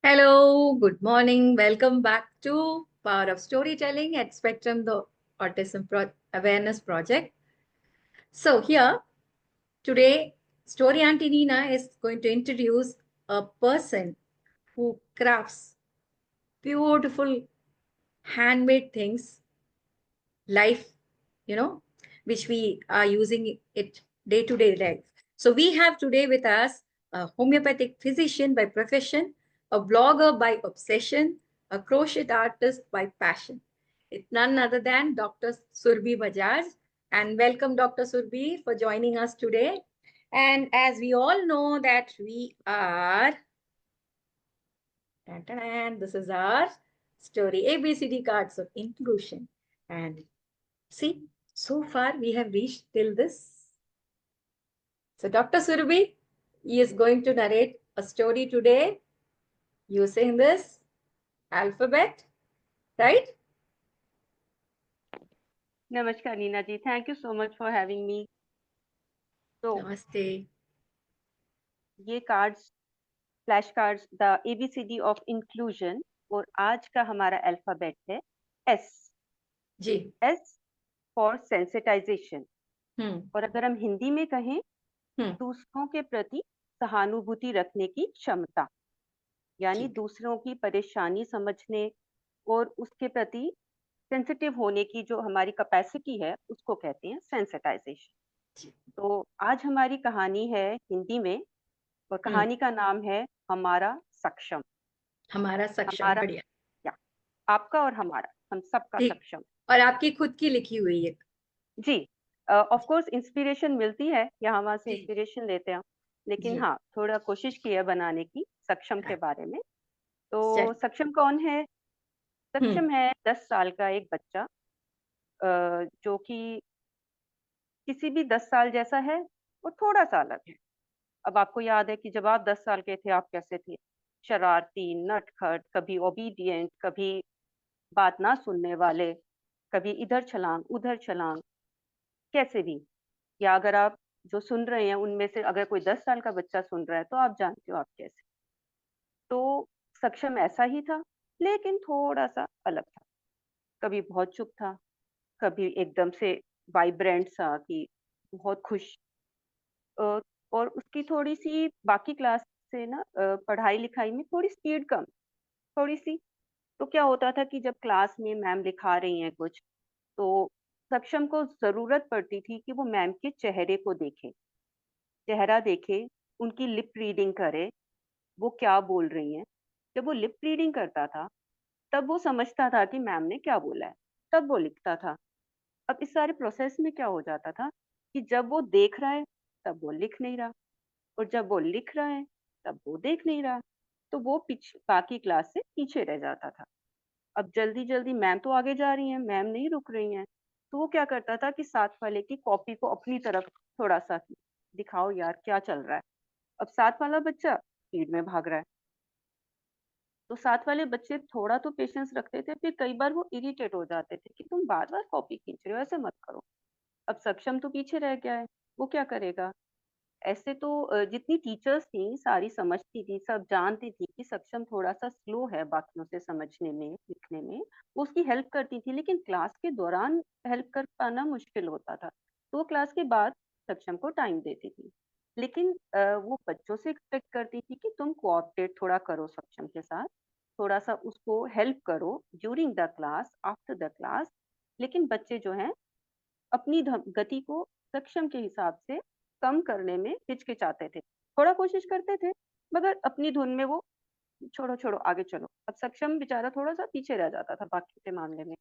Hello, good morning. Welcome back to Power of Storytelling at Spectrum, the Awareness Project. So, here today, Story Auntie Nina is going to introduce a person who crafts beautiful handmade things, life, you know, which we are using it day to day life. So, we have today with us a homeopathic physician by profession, a blogger by obsession, a crochet artist by passion. It's none other than Dr. Surbhi Bajaj. And welcome, Dr. Surbhi, for joining us today. And as we all know that we are, this is our story ABCD cards of inclusion. And see, so far we have reached till this. So Dr. Surbhi is going to narrate a story today using this alphabet, right? Namaskar, Neena ji. Thank you so much for having me. तो Namaste. ये cards, flash cards, the ABCD of inclusion, और आज का हमारा alphabet है S. जी. S for sensitisation. Hmm. और अगर हम हिंदी में कहें, हम्म. दूसरों के प्रति सहानुभूति रखने की क्षमता, यानी ठीक. दूसरों की परेशानी समझने और उसके प्रति सेंसिटिव होने की जो हमारी कैपेसिटी है, उसको कहते हैं सेंसिटाइजेशन. जी. तो आज हमारी कहानी है हिंदी में, और हम्म. कहानी का नाम है हमारा सक्षम. हमारा सक्षम, हमारा, बढ़िया. या आपका और हमारा, हम सबका ठीक. सक्षम. और आपकी खुद की लिखी हुई है. जी, ऑफ कोर्स इंस्पिरेशन मिलती है, यहाँ वहाँ से जी. इंस्पिरेशन लेते हैं, लेकिन जी. हाँ, थोड़ा कोशिश की है बनाने की सक्षम के बारे में. तो चल. सक्षम कौन है? हम्म. सक्षम है 10 साल का एक बच्चा, जो कि किसी भी 10 साल जैसा है, वो थोड़ा सा अलग है. अब आपको याद है कि जब आप 10 साल के थे, आप कैसे थे? शरारती, नटखट, कभी ओबीडियंट, कभी बात ना सुनने वाले, कभी इधर छलांग उधर छलांग, कैसे भी. या अगर आप जो सुन रहे हैं उनमें से अगर कोई 10 साल का बच्चा सुन रहा है, तो आप जानते हो आप कैसे. तो सक्षम ऐसा ही था, लेकिन थोड़ा सा अलग था. कभी बहुत चुप था, कभी एकदम से वाइब्रेंट सा कि बहुत खुश. अ, और उसकी थोड़ी सी बाकी क्लास से ना, पढ़ाई लिखाई में थोड़ी स्पीड कम, थोड़ी सी. तो क्या होता था कि जब क्लास में मैम लिखा रही हैं कुछ, तो सक्षम को ज़रूरत पड़ती थी कि वो मैम के चेहरे को देखे, चेहरा देखे, उनकी लिप रीडिंग करे, वो क्या बोल रही हैं. जब वो लिप रीडिंग करता था, तब वो समझता था कि मैम ने क्या बोला है, तब वो लिखता था. अब इस सारे प्रोसेस में क्या हो जाता था कि जब वो देख रहा है, तब वो लिख नहीं रहा, और जब वो लिख रहा है, तब वो देख नहीं रहा. तो वो बाकी क्लास से पीछे रह जाता था. अब जल्दी-जल्दी मैम तो आगे जा रही हैं, मैम नहीं रुक रही हैं. तो वो क्या करता था कि साथ वाले की कॉपी को अपनी तरफ थोड़ा-सा दिखाओ यार क्या चल रहा है. अब साथ वाला बच्चा स्पीड में भाग रहा है. तो साथ वाले बच्चे थोड़ा तो पेशेंस रखते थे, फिर कई बार वो इरिटेट हो जाते थे कि तुम बार-बार कॉपी खींच रहे हो, ऐसे मत करो. अब सक्षम तो पीछे रह गया है, वो क्या करेगा? ऐसे तो जितनी टीचर्स थी सारी समझती थी, सब जानती थी कि सक्षम थोड़ा-सा स्लो है बाकियों से समझने में, लिखने में, वो उसकी हेल्प करती थी, लेकिन क्लास के दौरान हेल्प कर पाना मुश्किल होता था. तो वो क्लास के बाद सक्षम को टाइम देती थी. लेकिन वो बच्चों से एक्सपेक्ट करती थी कि तुम कोऑपरेट थोड़ा करो सक्षम के साथ, थोड़ा-सा उसको हेल्प करो during the class, after the class. लेकिन बच्चे जो हैं, अपनी गति को सक्षम के हिसाब से कम करने में हिचकिचाते थे. थोड़ा कोशिश करते थे, मगर अपनी धुन में वो छोड़ो छोड़ो आगे चलो. अब सक्षम बेचारा थोड़ा सा पीछे रह जाता था बाकी के मामले में.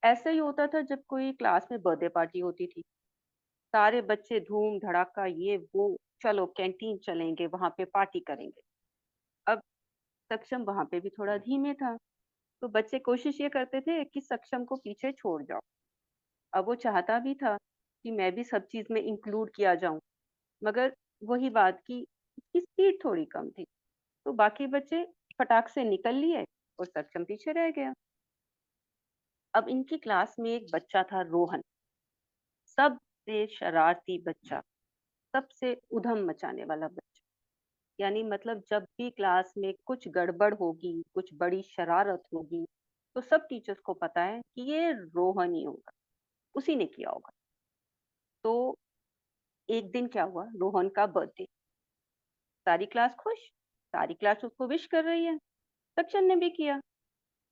ऐसा ही होता था जब कोई क्लास में बर्थडे पार्टी होती थी. सारे बच्चे धूम धड़ाका ये वो, चलो कैंटीन चलेंगे, वहां पे पार्टी करेंगे. अब सक्षम वहां पे भी थोड़ा धीमे था. तो बच्चे कोशिश ये करते थे कि सक्षम को पीछे छोड़ जाओ. अब वो चाहता भी था कि मैं भी सब चीज में इंक्लूड किया जाऊं, मगर वही बात कि उसकी स्पीड थोड़ी कम थी. तो बाकी बच्चे फटाक से निकल लिए, और सक्षम पीछे रह गया. अब इनकी क्लास में एक बच्चा था, रोहन. सबसे शरारती बच्चा, सबसे उधम मचाने वाला बच्चा. यानी मतलब जब भी क्लास में कुछ गड़बड़ होगी, कुछ बड़ी शरारत होगी, तो सब टीचर्स को पता है कि ये रोहन ही होगा, उसी ने किया होगा। तो एक दिन क्या हुआ, रोहन का बर्थडे। सारी क्लास खुश, सारी क्लास उसको विश कर रही है। सक्षम ने भी किया।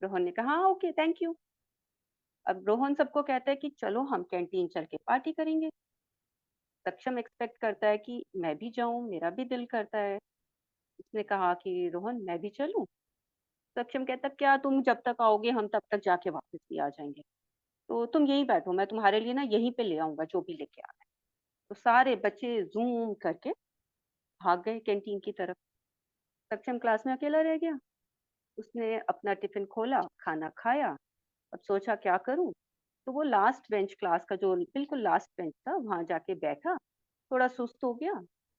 रोहन ने कहा हाँ ओके थैंक यू। अब रोहन सबको कहता है कि चलो हम कैंटीन चल के पार्टी करेंगे। सक्षम एक्सपेक्ट करता है कि मैं भी जाऊं, मेरा भी दिल करता है। उसने कहा कि रोहन मैं भी चलूं। सक्षम कहता क्या तुम जब तक आओगे हम तब तक जाके वापस भी आ जाएंगे, तो तुम यहीं बैठो, मैं तुम्हारे लिए ना यहीं पे ले आऊंगा जो भी लेके आना है। तो सारे बच्चे जूम करके भाग गए कैंटीन की तरफ। सक्षम क्लास में अकेला रह गया। उसने अपना टिफिन खोला, खाना खाया। अब सोचा क्या करूं, तो वो लास्ट बेंच, क्लास का जो बिल्कुल लास्ट बेंच था, वहां जाके बैठा। थोड़ा सुस्त हो गया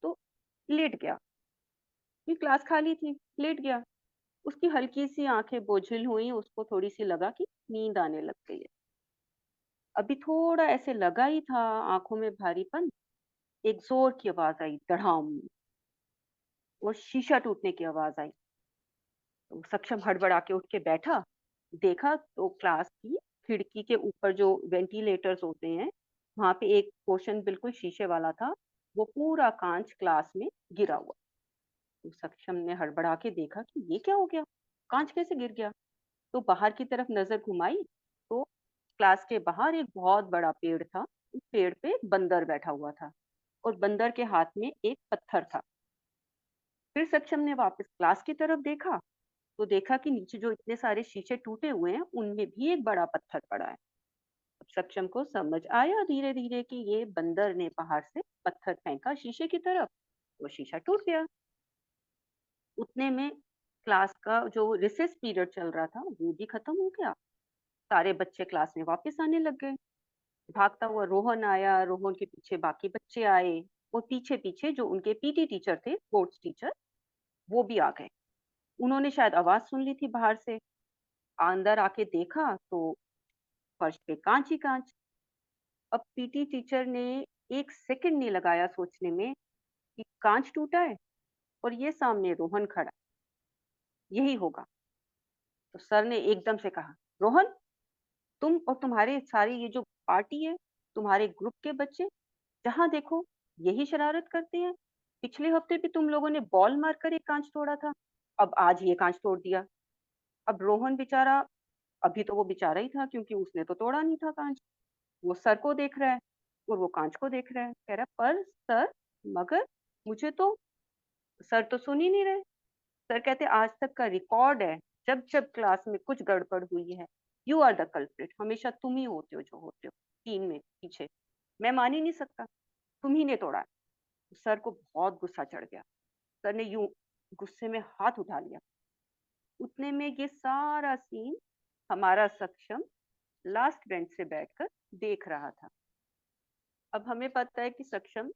तो लेट गया। ये क्लास खाली थी, लेट गया। उसकी हल्की सी आंखें बोझिल हुई, उसको थोड़ी सी लगा कि नींद आने लग गई है। अभी थोड़ा ऐसे लगा ही था, आंखों में भारीपन, एक जोर की आवाज आई, धड़ाम, और शीशा टूटने की आवाज आई। तो सक्षम हड़बड़ा के उठ के बैठा। देखा तो क्लास की खिड़की के ऊपर जो वेंटिलेटर्स होते हैं, वहां पे एक पोर्शन बिल्कुल शीशे वाला था। वो पूरा कांच क्लास में गिरा हुआ। तो सक्षम ने हड़बड़ा के देखा कि ये क्या हो गया, कांच कैसे गिर गया। तो बाहर की तरफ नजर घुमाई तो क्लास के बाहर एक बहुत बड़ा पेड़ था। उस पेड़ पे बंदर बैठा हुआ था और बंदर के हाथ में एक पत्थर था। फिर सक्षम ने वापस क्लास की तरफ देखा तो देखा कि नीचे जो इतने सारे शीशे टूटे हुए हैं उनमें भी एक बड़ा पत्थर पड़ा है। अब सक्षम को समझ आया धीरे धीरे कि ये बंदर ने बाहर से पत्थर फेंका शीशे की तरफ, वो शीशा टूट गया। उतने में क्लास का जो रिसेस पीरियड चल रहा था वो भी खत्म हो गया। सारे बच्चे क्लास में वापस आने लग गए। भागता हुआ रोहन आया, रोहन के पीछे बाकी बच्चे आए, और पीछे पीछे जो उनके पीटी टीचर थे, स्पोर्ट्स टीचर, वो भी आ गए। उन्होंने शायद आवाज सुन ली थी बाहर से। अंदर आके देखा तो फर्श पे कांच ही कांच। अब पीटी टीचर ने एक सेकंड नहीं लगाया सोचने में कि कांच टूटा है और ये सामने रोहन खड़ा, यही होगा। तो सर ने एकदम से कहा, रोहन, तुम और तुम्हारे सारी ये जो पार्टी है, तुम्हारे ग्रुप के बच्चे, जहां देखो यही शरारत करते हैं। पिछले हफ्ते भी तुम लोगों ने बॉल मारकर एक कांच तोड़ा था, अब आज ये कांच तोड़ दिया। अब रोहन बेचारा, अभी तो वो बेचारा ही था क्योंकि उसने तो तोड़ा नहीं था कांच। वो सर को देख रहा है और वो कांच को देख रहा है, कह रहा पर सर, मगर मुझे तो, सर तो सुन ही नहीं रहे। सर कहते आज तक का रिकॉर्ड है, जब जब क्लास में कुछ गड़बड़ हुई है, यू आर द कल्प्रिट, हमेशा तुम ही होते हो जो होते हो टीम में पीछे। मैं मान ही नहीं सकता, तुम ही ने तोड़ा है। सर को बहुत गुस्सा चढ़ गया। सर ने यूं गुस्से में हाथ उठा लिया। उतने में ये सारा सीन हमारा सक्षम लास्ट बेंच से बैठकर देख रहा था। अब हमें पता है कि सक्षम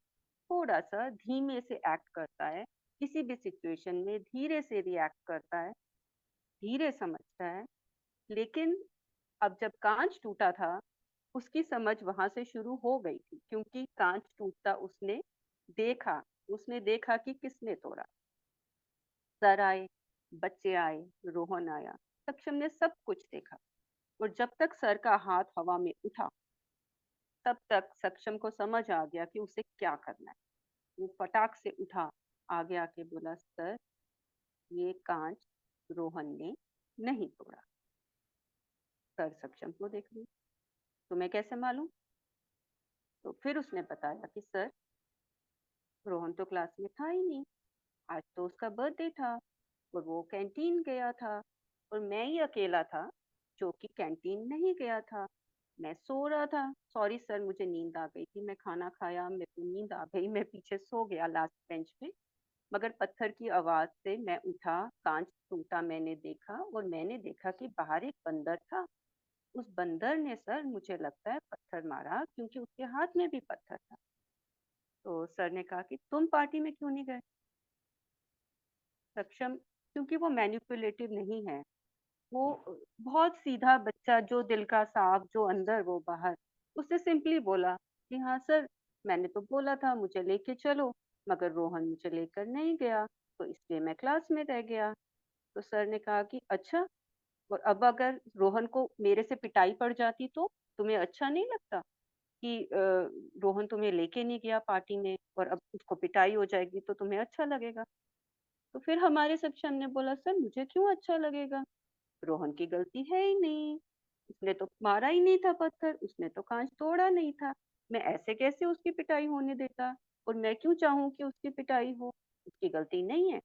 थोड़ा सा धीमे से एक्ट करता है, किसी भी सिचुएशन में धीरे से रिएक्ट करता है, धीरे समझता है। लेकिन अब जब कांच टूटा था, उसकी समझ वहां से शुरू हो गई थी, क्योंकि कांच टूटता देखा उसने देखा कि किसने तोड़ा। सर आए, बच्चे आए, रोहन आया, सक्षम ने सब कुछ देखा। और जब तक सर का हाथ हवा में उठा, तब तक सक्षम को समझ आ गया कि उसे क्या करना है। वो फटाक से उठा, आगे आके बोला, सर, ये कांच रोहन ने नहीं तोड़ा। सर सक्षम को देख रही, तुम्हें कैसे मालूम? तो फिर उसने बताया कि सर, रोहन तो क्लास में था ही नहीं, आज तो उसका बर्थडे था और वो कैंटीन गया था, और मैं ही अकेला था जो कि कैंटीन नहीं गया था। मैं सो रहा था, सॉरी सर, मुझे नींद आ गई थी, मैं खाना खाया, मेरे को नींद आ गई, मैं पीछे सो गया लास्ट बेंच पे। मगर पत्थर की आवाज से मैं उठा, कांच टूटा मैंने देखा, और मैंने देखा कि बाहर एक बंदर था। उस बंदर ने सर मुझे लगता है पत्थर मारा, क्योंकि उसके हाथ में भी पत्थर था। तो सर ने कहा कि तुम पार्टी में क्यों नहीं गए? सक्षम, क्योंकि वो मैनिपुलेटिव नहीं है, वो बहुत सीधा बच्चा, जो दिल का साफ, जो अंदर वो बाहर। उसने सिंपली बोला कि हाँ सर, मैंने तो बोला था मुझे लेके चलो, मगर रोहन मुझे लेकर नहीं गया, तो इसलिए मैं क्लास में रह गया। तो सर ने कहा कि अच्छा, और अब अगर रोहन को मेरे से पिटाई पड़ जाती तो तुम्हें अच्छा नहीं लगता कि रोहन तुम्हें लेके नहीं गया पार्टी में और अब उसको पिटाई हो जाएगी तो तुम्हें अच्छा लगेगा? तो फिर हमारे सेक्शन ने बोला सर मुझे क्यों अच्छा लगेगा, रोहन की गलती है ही नहीं, उसने तो मारा ही नहीं था पत्थर, उसने तो कांच तोड़ा नहीं था, मैं ऐसे कैसे उसकी पिटाई होने देता, और मैं क्यों चाहूं कि उसकी पिटाई हो, उसकी गलती नहीं है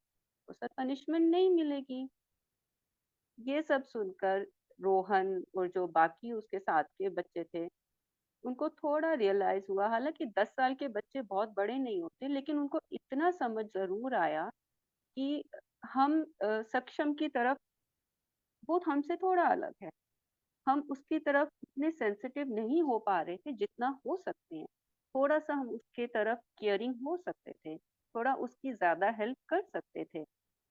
तो सर पनिशमेंट नहीं मिलेगी। ये सब सुनकर रोहन और जो बाकी उसके साथ के बच्चे थे उनको थोड़ा रियलाइज हुआ, हालांकि 10 साल के बच्चे बहुत बड़े नहीं होते लेकिन उनको इतना समझ जरूर आया कि हम सक्षम की तरफ, वो हमसे थोड़ा अलग है, हम उसकी तरफ उतने सेंसिटिव नहीं हो पा रहे थे जितना हो सकते हैं, थोड़ा सा हम उसके तरफ केयरिंग हो सकते थे, थोड़ा उसकी ज्यादा हेल्प कर सकते थे।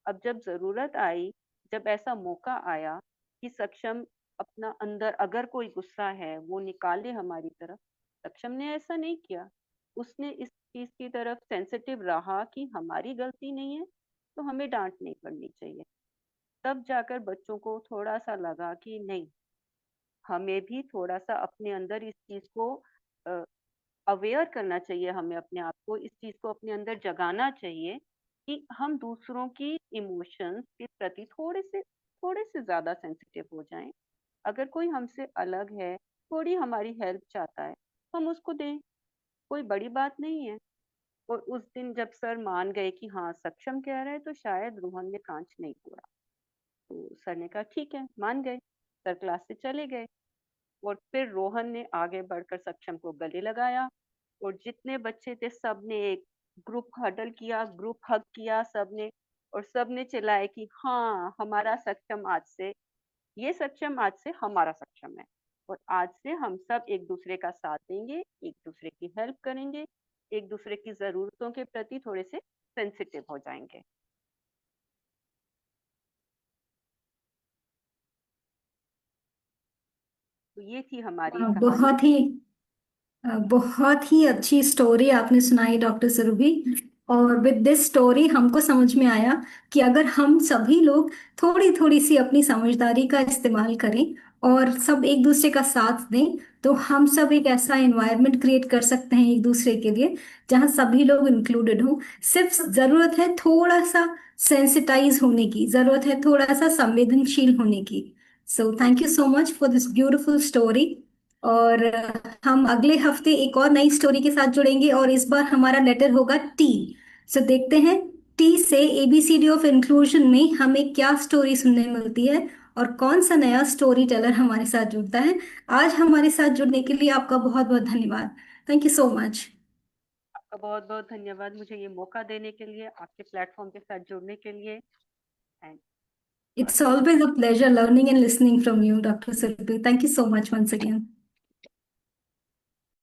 अब जब जरूरत आई, जब ऐसा मौका आया कि सक्षम अपना अंदर अगर कोई गुस्सा है वो निकाले हमारी तरफ, सक्षम ने ऐसा नहीं किया, उसने इस चीज की तरफ सेंसिटिव रहा कि हमारी गलती नहीं है तो हमें डांट नहीं पड़नी चाहिए। तब जाकर बच्चों को थोड़ा सा लगा कि नहीं, हमें भी थोड़ा सा अपने अंदर इस चीज को अवेयर करना चाहिए, हमें अपने आप को इस चीज को अपने अंदर जगाना चाहिए कि हम दूसरों की इमोशंस के प्रति थोड़े से ज्यादा सेंसिटिव हो जाएं। अगर कोई हमसे अलग है, थोड़ी हमारी हेल्प चाहता है, हम उसको दें, कोई बड़ी बात नहीं है। और उस दिन जब सर मान गए कि हाँ सक्षम कह रहा है तो शायद रोहन ने कांच नहीं तोड़ा, तो सर ने कहा ठीक है, मान गए, सर क्लास से चले गए। और फिर रोहन ने आगे बढ़कर सक्षम को गले लगाया और जितने बच्चे थे सबने एक ग्रुप हडल किया, ग्रुप हग किया सबने, और सबने चिल्लाए कि हाँ हमारा सक्षम आज से, ये सक्षम आज से हमारा सक्षम है, और आज से हम सब एक दूसरे का साथ देंगे, एक दूसरे की हेल्प करेंगे, एक दूसरे की जरूरतों के प्रति थोड़े से सेंसिटिव हो जाएंगे। तो ये थी हमारी कहानी। बहुत ही अच्छी स्टोरी आपने सुनाई डॉक्टर सुरभि। और विद दिस स्टोरी हमको समझ में आया कि अगर हम सभी लोग थोड़ी थोड़ी सी अपनी समझदारी का इस्तेमाल करें और सब एक दूसरे का साथ दें, तो हम सब एक ऐसा एनवायरनमेंट क्रिएट कर सकते हैं एक दूसरे के लिए जहां सभी लोग इंक्लूडेड हों। सिर्फ जरूरत है थोड़ा सा सेंसिटाइज होने की, जरूरत है थोड़ा सा संवेदनशील होने की। So thank you so much for this beautiful story. और हम अगले हफ्ते एक और नई स्टोरी के साथ जुड़ेंगे और इस बार हमारा लेटर होगा टी। सो देखते हैं टी से एबीसीडी ऑफ इंक्लूजन में हमें क्या स्टोरी सुनने मिलती है और कौन सा नया स्टोरी टेलर हमारे साथ जुड़ता है। आज हमारे साथ जुड़ने के लिए आपका बहुत बहुत धन्यवाद। Thank you so much. आपका बहुत बहुत धन्यवाद मुझे ये मौका देने के लिए, आपके प्लेटफॉर्म के साथ जुड़ने के लिए। And It's always a pleasure learning and listening from you, Dr. Surabhi. Thank you so much once again.